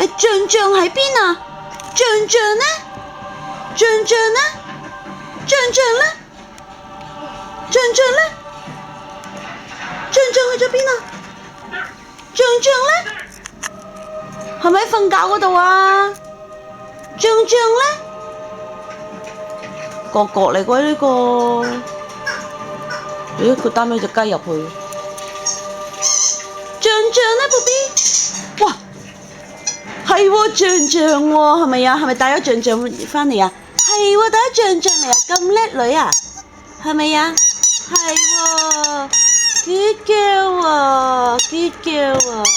象象喺邊啊？象象呢？象象呢？象象呢？象象呢？象象去咗邊啊？象象呢？係咪喺瞓覺嗰度啊？象象呢？角角嚟㗎呢個，咦佢擔咗隻雞入去，象象呢 ，B B， 哇，係喎象象喎，係咪啊？係咪帶咗象象返嚟啊？係喎，帶咗象象嚟啊，咁叻女啊，係咪啊？係喎，good girl 喎，good girl 喎。